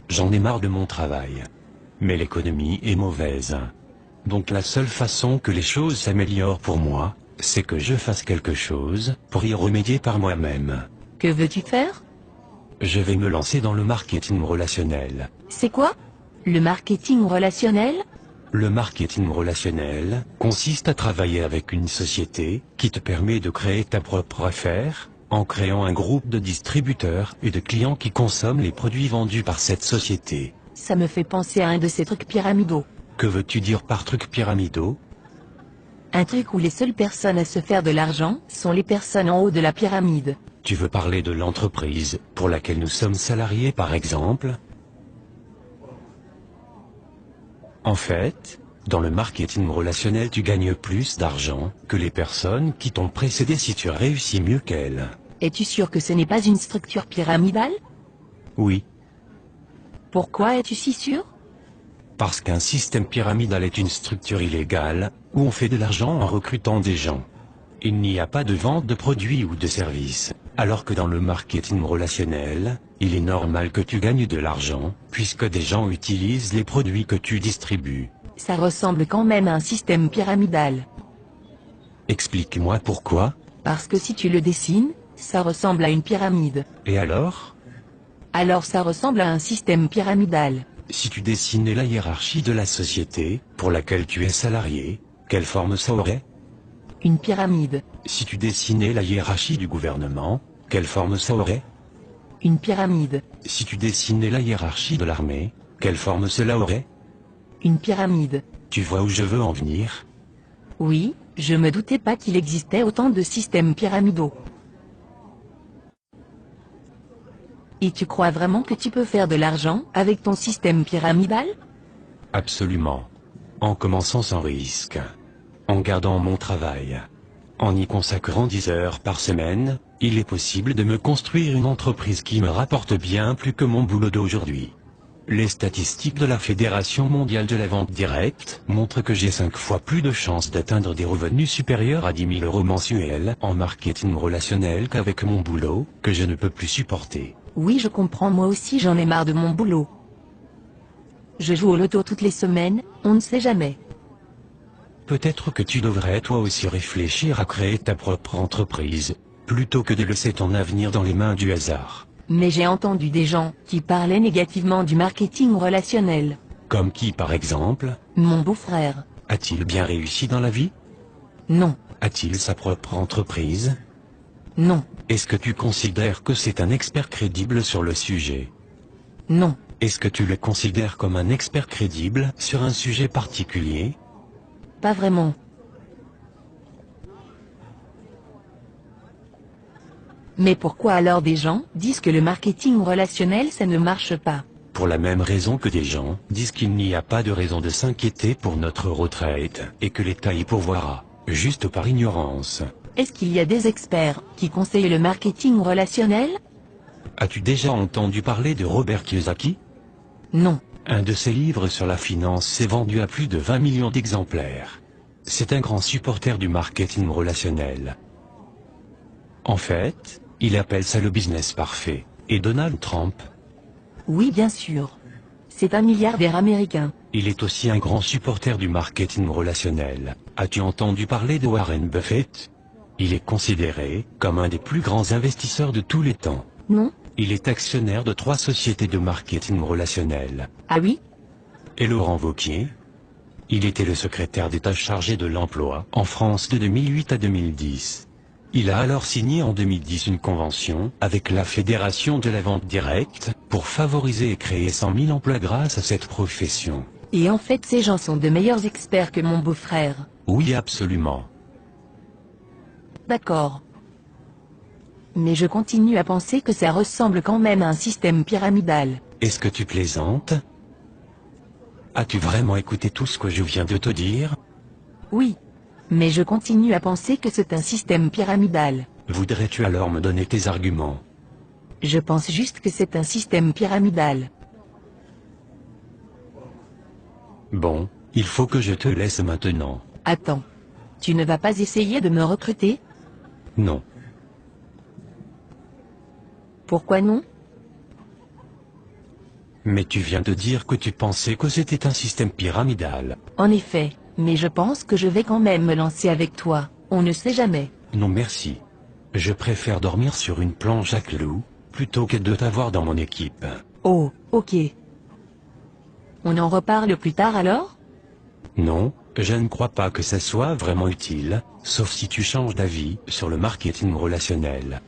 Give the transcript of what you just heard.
J'en ai marre de mon travail. Mais l'économie est mauvaise. Donc la seule façon que les choses s'améliorent pour moi, c'est que je fasse quelque chose pour y remédier par moi-même. Que veux-tu faire? Je vais me lancer dans le marketing relationnel. C'est quoi? Le marketing relationnel? Le marketing relationnel consiste à travailler avec une société qui te permet de créer ta propre affaire, en créant un groupe de distributeurs et de clients qui consomment les produits vendus par cette société. Ça me fait penser à un de ces trucs pyramidaux. Que veux-tu dire par trucs pyramidaux? Un truc où les seules personnes à se faire de l'argent sont les personnes en haut de la pyramide. Tu veux parler de l'entreprise pour laquelle nous sommes salariés par exemple? En fait, dans le marketing relationnel tu gagnes plus d'argent que les personnes qui t'ont précédé si tu réussis mieux qu'elles. Es-tu sûr que ce n'est pas une structure pyramidale? Oui, Pourquoi es-tu si sûr? parce qu'un système pyramidal est une structure illégale, où on fait de l'argent en recrutant des gens. Il n'y a pas de vente de produits ou de services, alors que dans le marketing relationnel, il est normal que tu gagnes de l'argent, puisque des gens utilisent les produits que tu distribues. Ça ressemble quand même à un système pyramidal. Explique-moi pourquoi, Parce que si tu le dessines, ça ressemble à une pyramide. et alors? Alors ça ressemble à un système pyramidal. Si tu dessinais la hiérarchie de la société, pour laquelle tu es salarié, quelle forme ça aurait? Une pyramide. Si tu dessinais la hiérarchie du gouvernement, quelle forme ça aurait? Une pyramide. Si tu dessinais la hiérarchie de l'armée, quelle forme cela aurait? Une pyramide. Tu vois où je veux en venir? Oui, je me doutais pas qu'il existait autant de systèmes pyramidaux. Et tu crois vraiment que tu peux faire de l'argent avec ton système pyramidal? Absolument. En commençant sans risque. En gardant mon travail. En y consacrant 10 heures par semaine, il est possible de me construire une entreprise qui me rapporte bien plus que mon boulot d'aujourd'hui. Les statistiques de la Fédération mondiale de la vente directe montrent que j'ai 5 fois plus de chances d'atteindre des revenus supérieurs à 10 000 € mensuels en marketing relationnel qu'avec mon boulot, que je ne peux plus supporter. Oui, je comprends, moi aussi j'en ai marre de mon boulot. Je joue au loto toutes les semaines, on ne sait jamais. Peut-être que tu devrais toi aussi réfléchir à créer ta propre entreprise, plutôt que de laisser ton avenir dans les mains du hasard. Mais j'ai entendu des gens qui parlaient négativement du marketing relationnel. Comme qui par exemple? Mon beau-frère. A-t-il bien réussi dans la vie? Non, A-t-il sa propre entreprise? non, Est-ce que tu considères que c'est un expert crédible sur le sujet? non, Est-ce que tu le considères comme un expert crédible sur un sujet particulier? pas vraiment. Mais pourquoi alors des gens disent que le marketing relationnel ça ne marche pas? Pour la même raison que des gens disent qu'il n'y a pas de raison de s'inquiéter pour notre retraite, et que l'État y pourvoira, juste par ignorance. Est-ce qu'il y a des experts qui conseillent le marketing relationnel? As-tu déjà entendu parler de Robert Kiyosaki? Non. Un de ses livres sur la finance s'est vendu à plus de 20 millions d'exemplaires. C'est un grand supporter du marketing relationnel. En fait, il appelle ça le business parfait. Et Donald Trump? Oui, bien sûr. C'est un milliardaire américain. Il est aussi un grand supporter du marketing relationnel. As-tu entendu parler de Warren Buffett? Il est considéré comme un des plus grands investisseurs de tous les temps. Non? Il est actionnaire de 3 sociétés de marketing relationnel. Ah oui? Et Laurent Wauquiez? Il était le secrétaire d'État chargé de l'emploi en France de 2008 à 2010. Il a alors signé en 2010 une convention avec la Fédération de la vente directe pour favoriser et créer 100 000 emplois grâce à cette profession. Et en fait ces gens sont de meilleurs experts que mon beau-frère. Oui, absolument. D'accord. Mais je continue à penser que ça ressemble quand même à un système pyramidal. Est-ce que tu plaisantes? As-tu vraiment écouté tout ce que je viens de te dire? Oui. Mais je continue à penser que c'est un système pyramidal. Voudrais-tu alors me donner tes arguments? Je pense juste que c'est un système pyramidal. Bon, il faut que je te laisse maintenant. Attends. Tu ne vas pas essayer de me recruter? Non. Pourquoi non? Mais tu viens de dire que tu pensais que c'était un système pyramidal. En effet, mais je pense que je vais quand même me lancer avec toi, on ne sait jamais. Non merci. Je préfère dormir sur une planche à clous, plutôt que de t'avoir dans mon équipe. Oh, ok. On en reparle plus tard alors? Non, je ne crois pas que ça soit vraiment utile, sauf si tu changes d'avis sur le marketing relationnel.